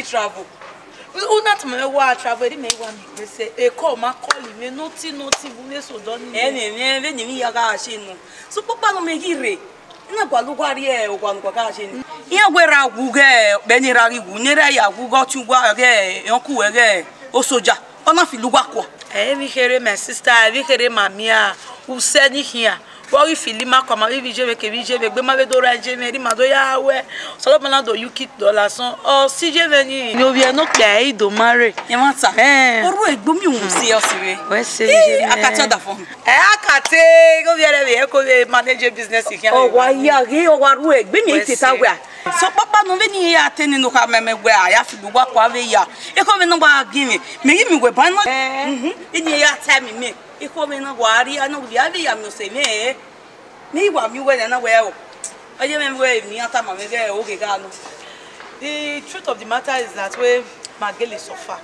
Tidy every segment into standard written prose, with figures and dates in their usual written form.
Travel. Not my wife travel, they may want to say, a call my calling me, not so done. Any Yagashin. So, Papa no make it. In a Baluguaria or one Guagashin. Here where I will get Benirari, Nerea, who got you Guage, Yoku again, or Soja, or nothing Luguaqua. Every hearing my sister, every hearing my mia, who said it here. Well, if you lima come and we jeve kevije be ma be do ranje me ri ma do ya we so lo na do yuki dollar son o si jeve ni no vie no pe do mare e ma ta oru egbo mi un si o si we se akata da fon akate go vie le ko be manage business here o wa ya ri o wa ru egbe mi ti ta we so papa no be ni ya teni no ka meme we ya fi lu wa kwa we ya e ko me no ba give me we ban no ni ya ta me Iko me na wari ana uli ave ya mi se me wa mi we na we o aye me we ni ata ma me ge Oghe ga no. The truth of the matter is that we magele suffer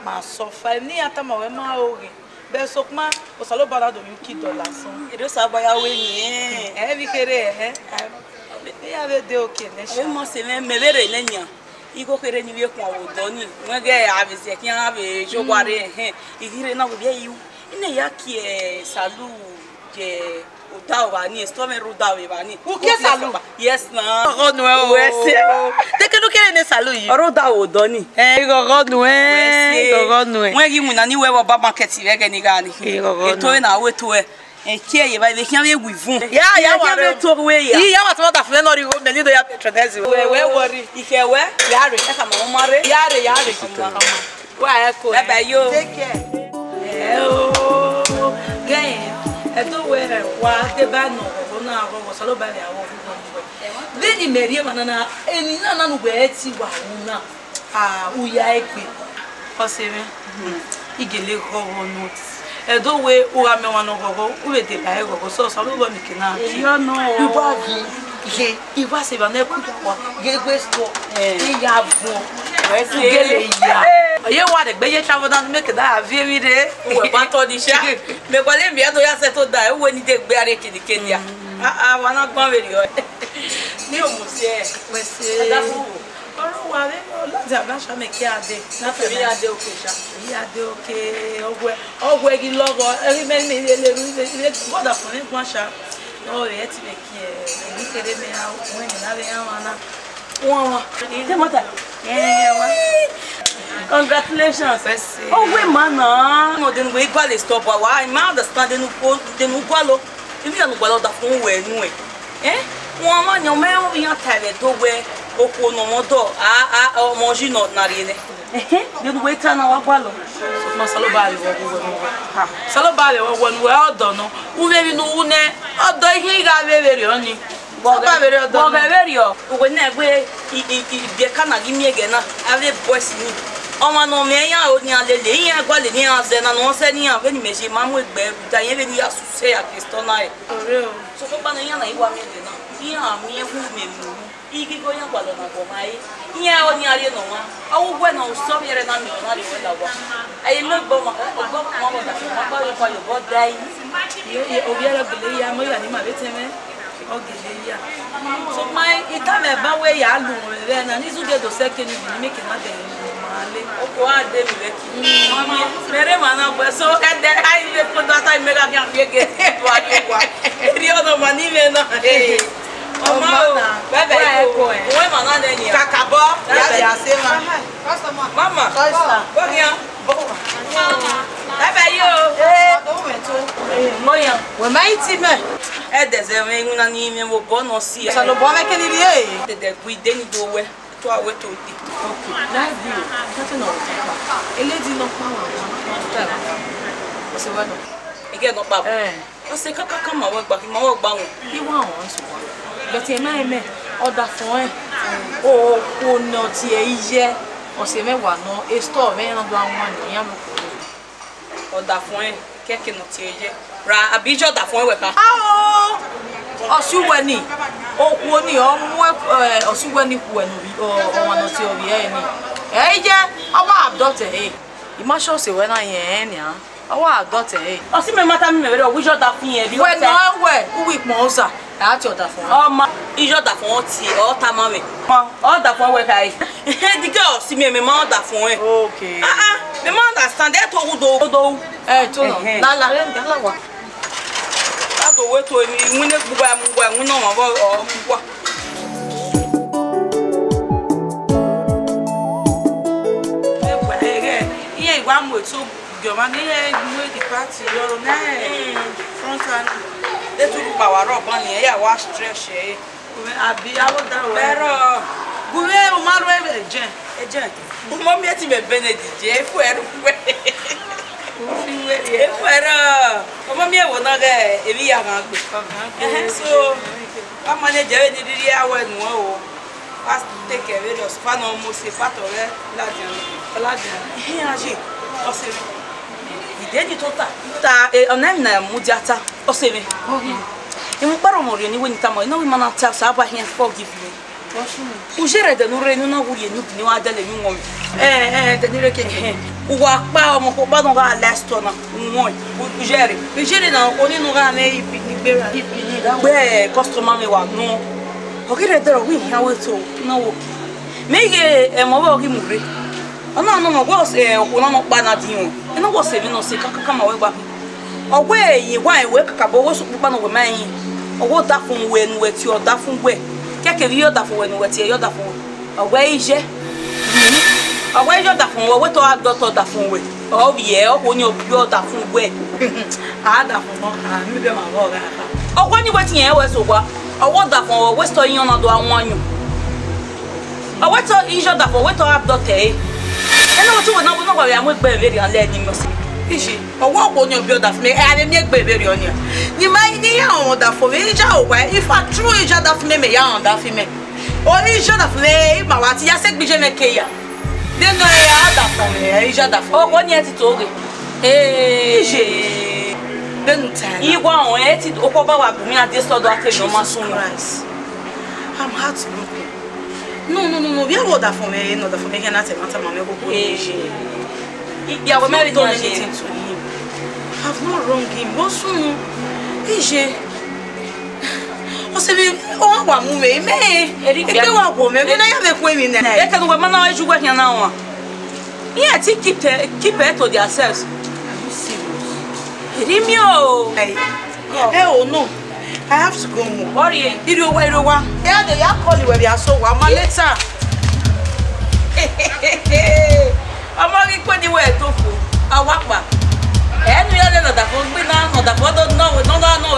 ma suffer ni ata ma we ma Oghe be so ma o salo bala do yuki dollar so e do sa ba ya we ni bi kere be ya be de okay ne sha mo se me bere lenya iko kere ni we kwa o do ni we ge ya be se kian ave jogware igire na go be yu ine yaki salu je utawa ni stome rudawe bani uke salu yes na gogo no wese te ke no kere ne salu yi rudawo do ni gogo no gogo no we gi mu na ni we ba market we ge ni ga ni to na we to kie ye ba le kian we wivun ya wa re to we ya wa to ta fle no ri go me ni do ya patronize we worry ike we yare e ka ma mare yare wa ko e ba yo take care wa de bano na go salo ba le awo Beni merie manana eni na no gbe eti wa na uya egbe osere igele gogo not edo we ura me wa no gogo we de ba gogo so salo ba mi kina yo no ibagi je iwa se ba na ku wa gegbe sto ya bu gele ya ye wa de gbe ye travel down make that very day we ba to di sha me ko le mi ado ya se to da we ni de gbe are kini kenya wa na gbon we yo ni o mo se we se da fu oro wa le lo ja ba sha me ki ade na fe mi ade oke sha mi ade oke ogwe gi logo eri me mi le ru goda fun ni kwa sha o ye ti me ki ni kere me a we ni na be ya wa na wa de mota wa congratulations. Oh, we mana. No, then we go to stop. Why? I understand. Then we go. If you go to the phone, we know. One man, your man, we are tired. Do we? Okha no modo. Monji not narine. Then we turn our balo. So salobali. Salobali. When we are done, we very know. Oh, do he got very only. Bogaverio. When we the can give me again. I have voice in it. Oma no me ya o ni alele yan gwa le ni anse na no se ni an ve ni me se ma mu egbe da yen ve ni asuse ya Kristo na e ore o so ko ba na yan na iwa me de na yan mi ehu me mu Iki go yan kwalo na go mai. Iya oni ari no wa. Awu gwe no so yere na mi na le wela wa. Ayi me gbo ma da ma ba yo fa yo go dai. Ye obiara bele ya mo ya ni ma beteme. Oghe ya. So my ita me ba we ya lu re na ni zu de do second ni make na de male. Oko ade mi le ki. Mami mere mana bo so e de ai le ko da ta me ga kan yege. Wa yo wa. Eri ono mani me na. Mama, bebe ko e. Wo ma na de ni. Kakabo, ya se ma. Mama. Bo gian. Mama. Bebe yo. Moya. We mai ti me. E deze me nguna ni me mo bo no si. Sa lo bo me ke ni rie. De guide ni do we. To awe to di. Okay. Na bi o. Tati no. Ele di no pa wa. O se wa no. Ege no pa. O se kaka ma wa gba ki ma wa gba won. Bi wa won so wa. But e mai me order for o no ti e ije. O se me wa no e store me no do awon ni ya mo ko. Order for keke no ti eje. Ra abijo order for we ka. Osuwe ni okwo ni omu osuwe ni ku enu bi o no ti obi e ni je awa adopt e imasho se we na yen ni a awa adopt e o si me mata mi me we o jota fun yen bi o te we no we uwi pon osa a ti oda fun o ma ijota fun o ti o ta ma me o da fun we kai the girl si me ma da fun e okay me ma understand e to do to no la wa go weto mi nwune gbugba mgwa nwune ma bo mgwa iye igwa mo to goma ni e gwe di party loro na front and de tu gba wa ro ban ni e ya wa stretch e abi awo da wo pero gwe o ma ro eje mo mi ti be benedict e fu eru gwe pero como mi ewo na ge ebi ya gan gbe so pa manager ni diri awe nu o pass take care of fa no mo se fato re ladian aji o se ide ni tota ta ona mi na mu diata o se me imu paro mo re ni woni ta mo no we mana ta sa ba here forgive me o jere de no re no na wuri ni wa da le mi won de ni re ke Uwa pa omo ko ba no ga last na won o jere na oni no ga na ipi ni gbera ipi ni da we customer me wa no o kire de ro wi ha we to na wo mege e mo ba o ki mu re ona no mo go se o ko na no pa na din o e no go se mi no se kaka ma we gba o we yi wa e we kaka bo wo so pa no we man yi o wo da fun we nu we ti o da fun we keke vi yo da fun we nu we ti yo da fun o we ije Oghe jo da fun we to adoto da fun we o ye o ko ni o bi o da fun we a da fun mo ka mi be ma go ga ogwe ni wetin yen we so gwa owo da fun we sto yin na do awon yun owo to ijo da fun we to adoto e no to we na no gwa ya mo gbe veri an le ni mo se isi owo ko ni o bi o da fun me e ani mi gbe veri on ya ni mai ni ya o da fun me ja o wa if I true ijo da fun me ya on da fun me o ijo da fun me ma wa ti ya se gbije me ke ya Then I da fun e ja da fun. O ko ni e ti to re. Je. Then time. Igwa on e ti o ko ba wa bu mi ade so do atemi o ma sun. I'm heartbroken. No. We are da fun me, no da fun me ke na te mata ma me ko ko. Je. Ya we married on anything to him. I've not wronged him. What soon? Je. O se bi o wa mu me e wa go me na ya be ku mi na e ka no we mana wa jugwa hia na wa yeah ti keep it to themselves Rimio oh no I have to go home worry irowa yeah they are call you we are so wa ma later ama ri pe ni we to fu awapa enu ya le da fun gbe na no da fun do no we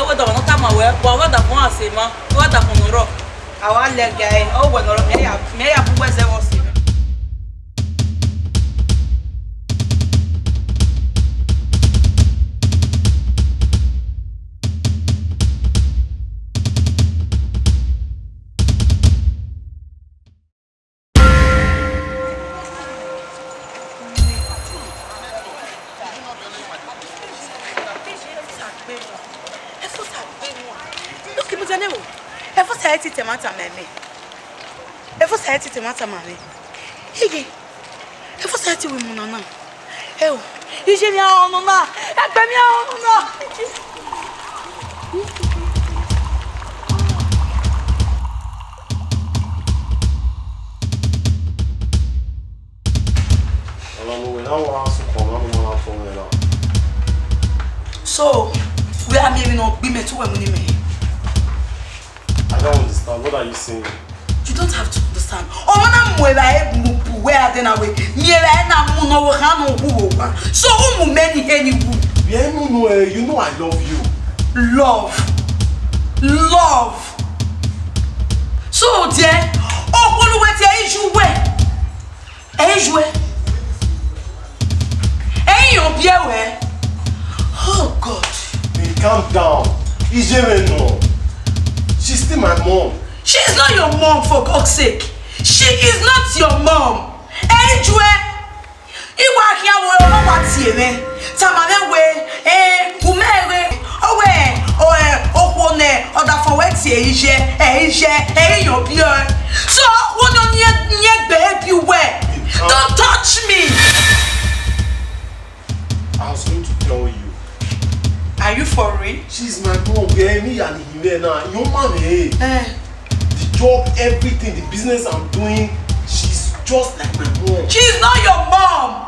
we do no ta ma we bo wa da fun ase ma wa da fun ro awa le guy o we no ro me ya bu we se wo se Temata meme. for society to matter mami. Hige. E for society we mo na. Eh o. Ije mi a onu na. E gbe mi a onu na. So, we are maybe not be met to when we meet. I don't understand. What are you saying? You don't have to understand. Oh, I'm where then away. So, many You know I love you. Love. So, dear, oh God. Hey, calm down. Ehimwenma. She's still my mom. She is not your mom, for God's sake. She is not your mom. Ehimwenma. Iwa kia wo mama tieme. Tamame we umewe. Okone odafowe tie Ehimwenma. So, what don't you baby we? Don't touch me. I was going to tell you. Are you for real? She's my mom. Me and Ehimwenma. Your mommy. The job, everything, the business I'm doing, she's just like my mom. She's not your mom.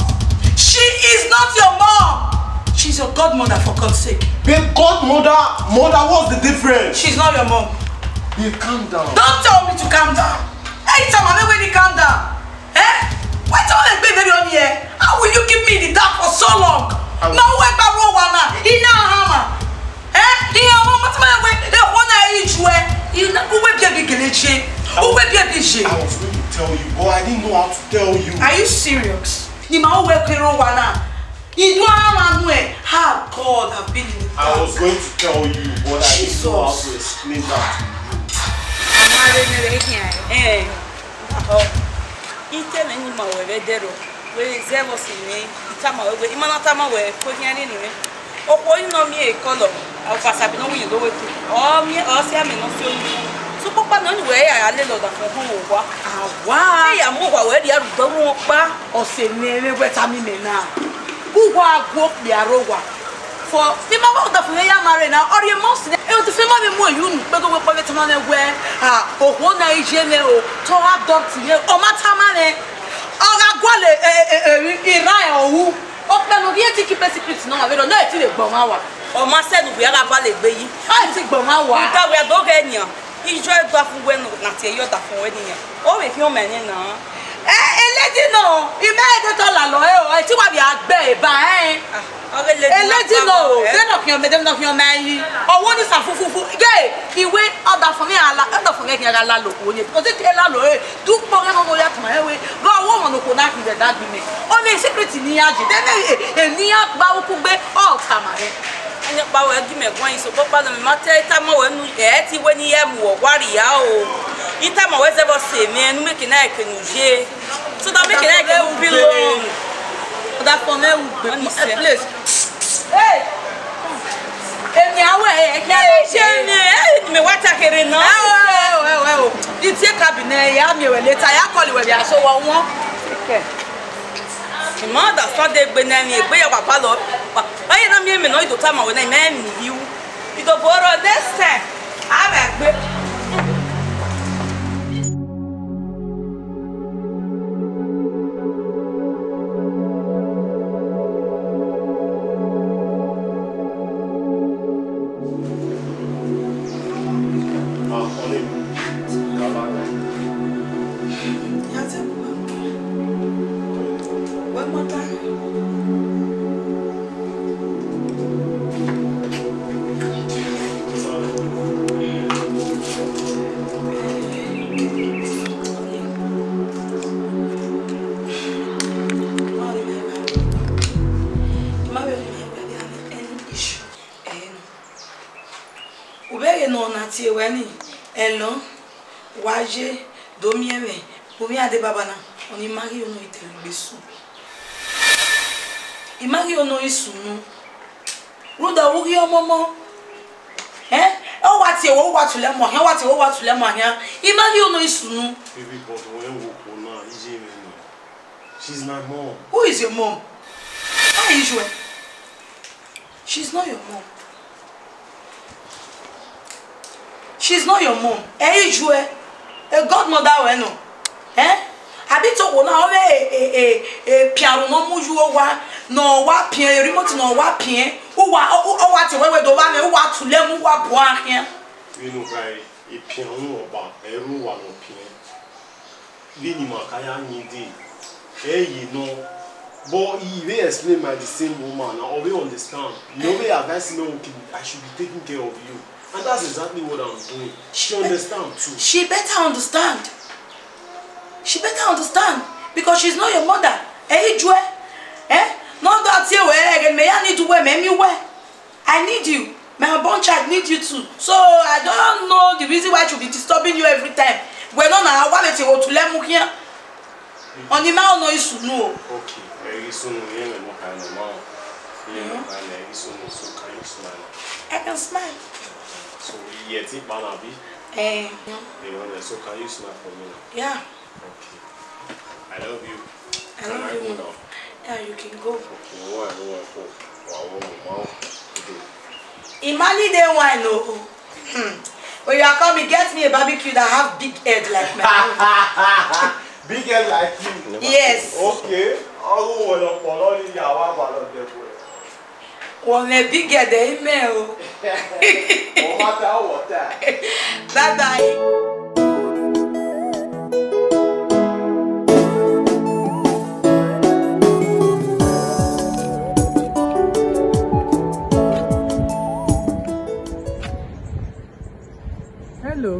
She is not your mom. She's your godmother, for God's sake. Babe, godmother, mother, what's the difference? She's not your mom. Babe, calm down. Don't tell me to calm down. Anytime I'm when you calm down. Why don't you be very on here? How will you keep me in the dark for so long? No way, Barowana. In a hammer. In a moment, my way. The one I each way. You know who will be a big glitch. Who will be a big shit? I was going to tell you, but I didn't know how to tell you. Are you serious? You know where Barowana. You don't know how God have been in the dark. I was going to tell you, but I didn't know how to explain that to for the mama of the Fuya Marina or your most the family more you but go for the man where one Ehimwenma to adopt you or Matamane or Iran or who open no yet keep a secret no I don't know if you Bomawa or Masen we are a valley baby. I think Bomawa that we are Oghe. He drive back when not a yacht for wedding. Oh, if you're man now. Lady no, you made it all alone. I think we are baby. Lady no, they're not your madam, not your man. Or one is a fufu. Gay, he went out for me. I like for making a lalo. Because it tell allo, do for him over that my way. Go a woman who could not be that me. Only secret in Niaji, then a near Baucube all Tamare. And your power give me one so Papa the matter when you get it when you am warrior. It time always ever say, man, making I can use so that making I can belong. That for me, please. Hey, me what I hear now. Well, you take cabinet, I'm your later. I call you when you are so one. Mother started Benin, we have a palo. I am here, no, to time when I man you. You go borrow next time. I'm a Tiwani, Elon, Waje, Domieme, Pumia de Babana, on y marie no itelbesu. Imagi ono isunu. Ruda ugi omomo. Oh, what you want to let more? What you want to let more here? Imagine you know isunu. Baby, but when we go now, she's my mom. Who is your mom? How is you? She's not your mom. She's not your mom. Eh, you a godmother we no. Eh? Abito wo na o piano no muju wa no wa pien remote no wa pien o wa te wewe do wa na o wa tule mu wa bo ahia. We no guy e piano oba eru wa no pien. Bini makaya nyidi. You know, but he will explain by the same woman and we understand. Nobody advise me, okay, I should be taking care of you. And that's exactly what I'm doing. She understands too. She better understand. She better understand. Because she's not your mother. Eh, Joe? Eh? Not that you again. May I need to wear me wear. I need you. My born child need you too. So I don't know the reason why I should be disturbing you every time. We're not now wallet to let me here. On the mouth, no issue, no. Okay, very soon, we have no kind of mouth. Very soon, so can you smile? I can smile. So, yet it Banabi? Eh, so can you smile for me? Yeah. Okay. I love you. I love you. Now? Yeah, you can go. Okay, Imagine they want no. When you are coming, get me a barbecue that have big head like my big head like you? Yes. Okay. One a big head, email. Bye bye. Hello.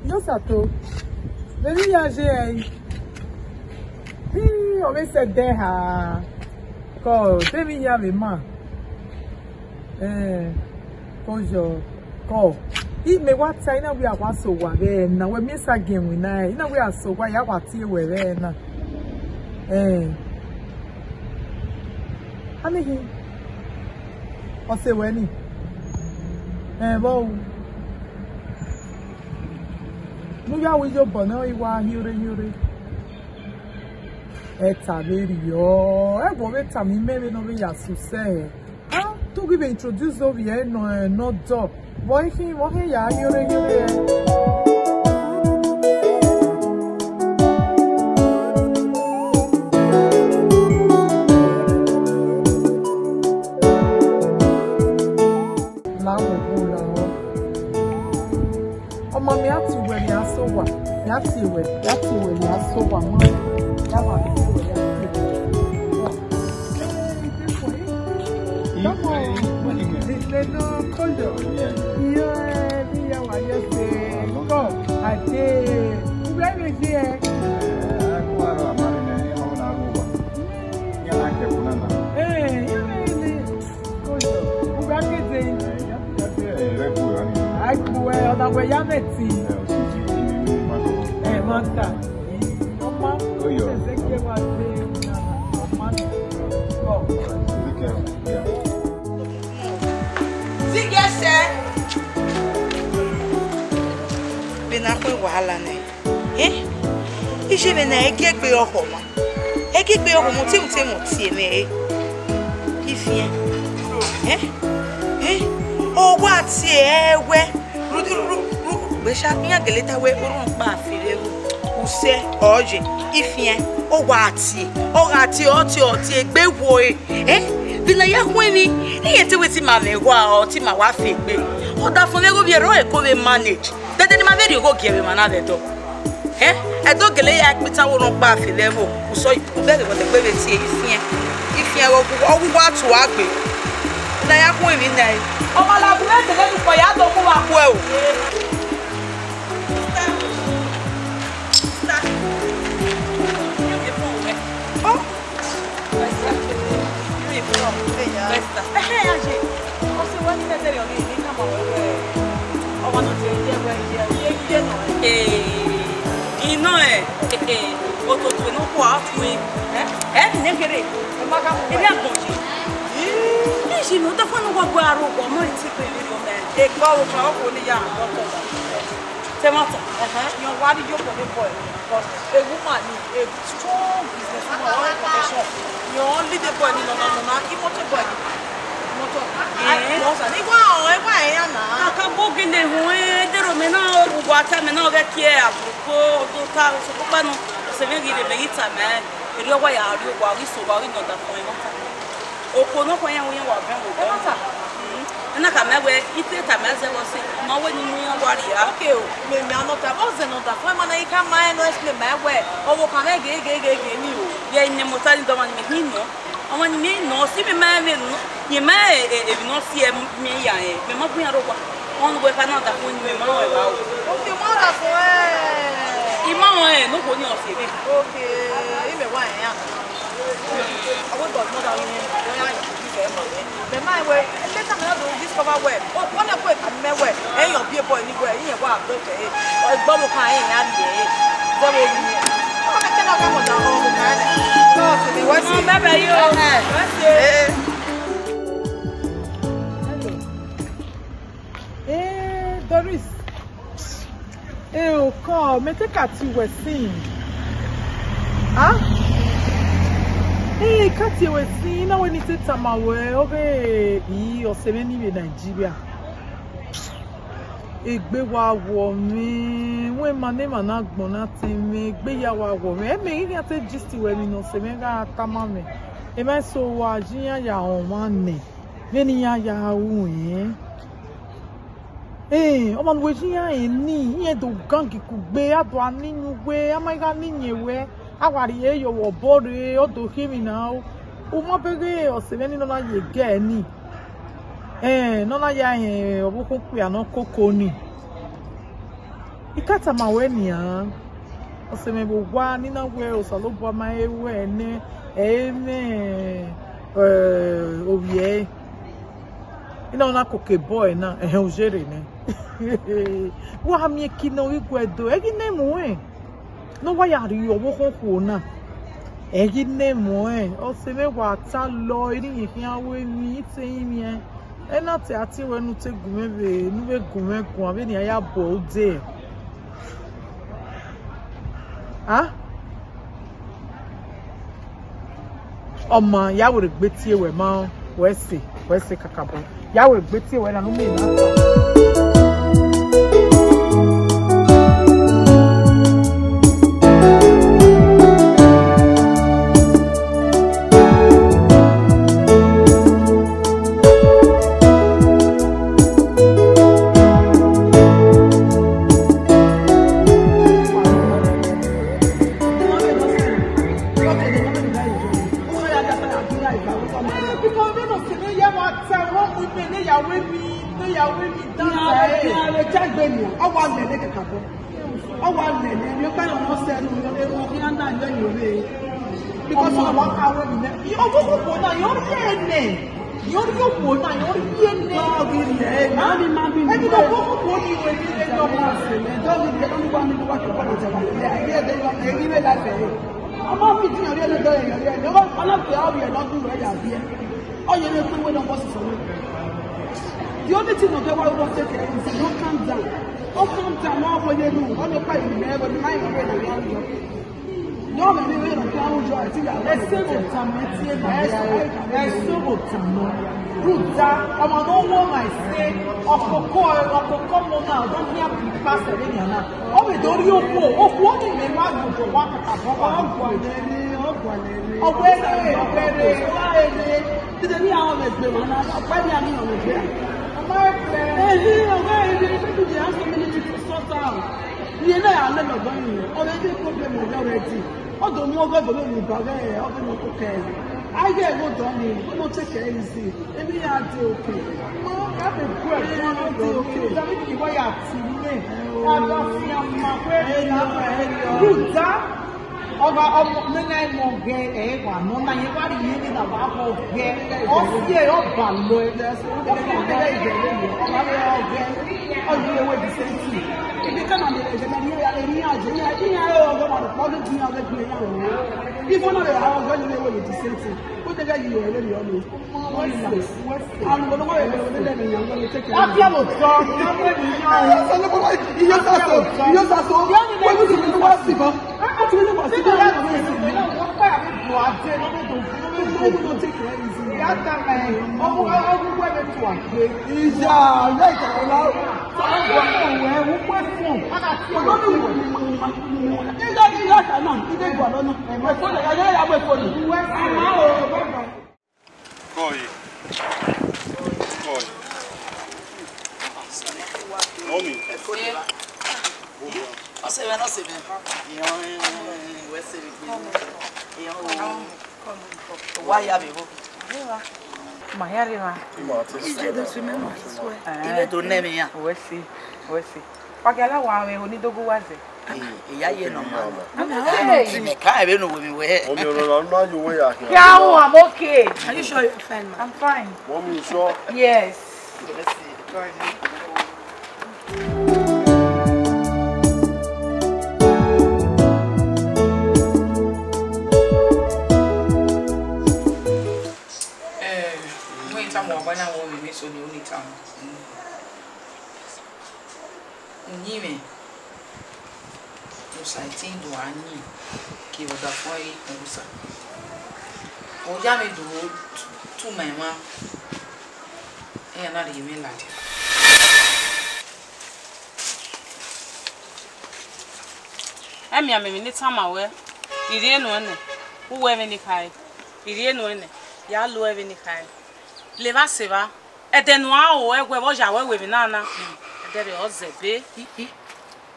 No sato. Veni yaje. On va se deha. Ko, veni yave ma. Kojo. Ko. Me wata ina we awaso wa be na we misa game we na. Ina we aso wa ya wati we be na. Anihi. Ose we ni. Bo. Nuga we jo bono iwa hiure. Eta very yo. Bo we tami me no we yasu se. Ah, to give introduce over here no job. Boy he ya hiure. Oghe, ifien, ogati, oti, egbewo Bina ya kweni, ni yete weti mamewa, oti mawa fegbe. Oda fonego biero e ko we manage. Dede ni ma veri go giere manade do. Edo gele ya pita wo pa afelevo. Uso ubele go tegbe weti ifien ogugwa atu agbe. Bina ya kweni na yi. O mala bu ete le ko ya do ko wa ku e o. she no the phone go gbaro go mo ti pe ni mo me. E gbaro kan o ko ni ya doctor. Temata. Your body you for the boy. Because a woman is a strong businesswoman or profession. You only the boy no. Imoto boy. Moto. Ni wa e na. Aka bogele ho e dero me na ugwata me na oga kie abuko do ta so pa no se me gire me ita me. Eri owa ya ari ogwa ri so ba ri no da fun e mata. Oko no kon yan wo yan wa ben wo mata. Na ka mewe ite ka meze wo se no we ni mu yan wari ya. Okay o. Me anota bo ze no da fun ma na ika ma no explain mewe. Owo kan me ge ni o. Ye ni mo ta ni do ma ni me no. Àwọn ni me no si me ma me no. Ye ma e no si e me ya e. Me ma bu yan ro kwa. On go fa na da fun ni me ma o e ba o. Okay, mo da fun e. Ima o e no ko ni o se be. Okay, ime wa e ya. Awo do mo da ni o ya ya ma. Me ma we later me do discover where. O wona ko e ka me we. E yan bi boy ni we. Yin wa do ke e. O gbo mo kan yin ya bi e. Ze wo ni. O ka ke na ka mo da o mo kan e. No, to me what No, bebe yo. Doris. Okha, me take at you were seeing. Huh? Kati we seeing now when it's Tamawe, Oghe, or 7 in Nigeria. Egbe wa wo mi we mane mana gbon ati mi egbe ya wa wo mi e me ri ate gist we mi no se me ga tama mi e me so wa jiyan ya on wa ne me ni ya wu yin o man we jiyan e ni yen do gangi ku gbe ado aninu we amaiga ninye we awari e yo wo bore o do himi na o mo bege o se me ni no na ye ge ni no na ya obuku ku ya no koko ni ikata ma we ni an o se me bo wa ni na we o salo bo ma e we ne owie ina na koke boy na o jere ne wa mi ki no igwedo e gi ne mu e no wa ya ri obuku ku na e gi ne mu e o se me wa ta lo iri yin fi awe mi ti yin mi ena te ati wenu te gumebe nuwe gume gun abi ni aya bo de ọmọ ya were gbe tie we ma we se kakabo ya were gbe tie we na no me na because of what I want to you the only thing okay why we don't take it is don't calm down. Don't calm down. What will you do? What you fight in there? But mind away the young job. You're the way to count joy. I think let's say what time it's here. Let's say what time. Ruta, I'm an old woman. I say, Okha now. Don't hear me pass the way now. Oh, we don't you go. Oh, what in the man you go walk at the bottom. Oh, where did any always be one? Why do I mean on the ground? You know, I never going already problem already. Although no government will buy okay. I get go done, no take it easy. Every year, okay. Have a good okay. That is why I see take you here, let me on you. I'm going to go and let me I'm going to take you. I'm going to talk. I'm okay. Are you sure you're fine, man? I'm fine. Mommy, you sure? Yes. Emi amemi ni tamawe. Iri enu ene. Uwe emi ni kai. Iri enu ene. Ya lu emi ni kai. Leva seva. Edenu a o egwe bo ja wewe mi nana. Edere ozebe.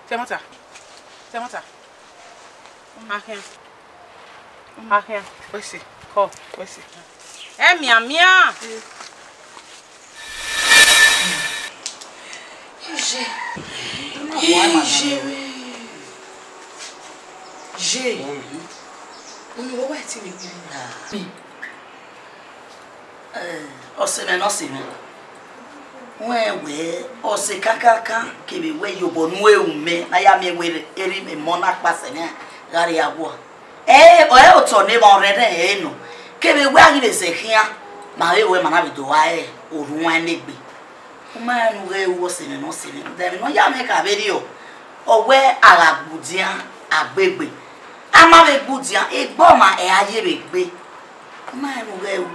Temata. Ahia. Wesi. Ko, wesi. Emi amia. J'ai. On ne va pas être oui. Wewe ose kakaka kebe we yobonu ewume na ya me we eri me mona kpasenya gari agwo oye oto ne bon rede enu kebe we agire se hia ma we mana bido wa orun anegbe uma nu we wo se no se dem no ya me ka beri o owe aragudian agbegbe ama be gudian egbo ma aye be gbe uma nu we wu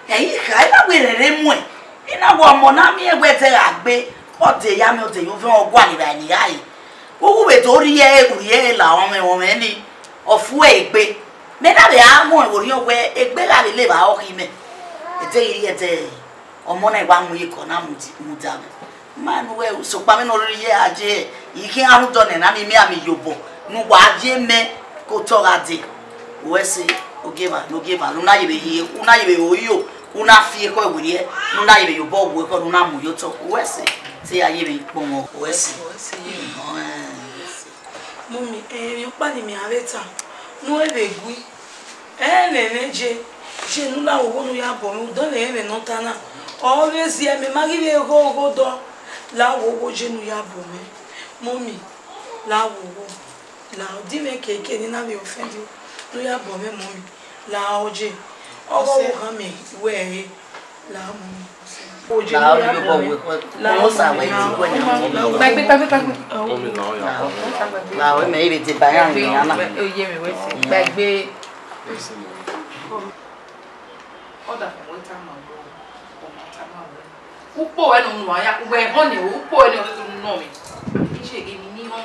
eyi ka ina we rere mu ina wo mo na mi egbe te agbe ode ya mi ode yo fe ogwa ni ba ni ai wo be to ri e la won me ni ofu egbe me na be amu ori ogwe egbe la le ba o ki me ete iri ete omo na igba mu iko na mu da man we so pa me no ri ye aje iki aru do ne na mi ami yobo nu wa aje me ko to ga de we se ogeba no geba no na ye be hi una ye be oyo una fi ko ewure no na ye be yobo wo ko no na mu yo to we se ti aye be pon we se Mummy, yo pa ni mi areta. No ebe gui. Nene je nu la wo nu ya bo mi do le me no tana. Always ye me magi be go do. La wo je nu ya bo me. Mummy, la wo. La di me keke ni na be offend you. Nu ya bo me mummy. La oje. Owo ha me we la mummy. La o bo we la o sa we ti ko ni la o me ibi ti ba yan ni ana o ye me we si gbagbe oda fun we ta ma go upo enu nu aya we ho ni upo enu nu no mi ki se ge mi ni ho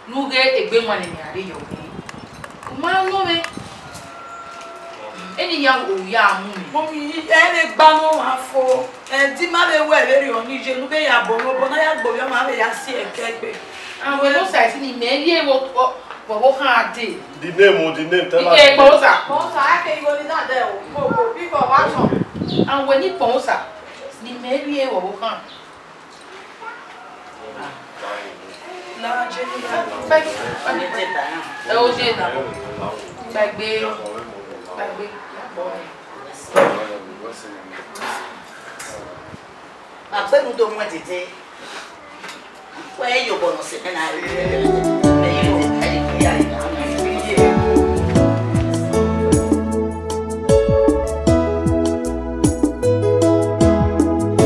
nu ge egbe mo ni ari yo mi ma no me eni ya o ya mu mi Mummy, ene gba no afo. Di ma be we very oni je nu be ya bo na ya gbo yo ma be ya si ekegbe. And we no say ni me ye wo kan ade. The name, tell us. Ike Ponsa. Ponsa, I can go in there. Go, people watch. And when you Ponsa, ni me ye wo kan. La Jenny. O je na. Bagbe. Apenu do mo tete. We yo bono se na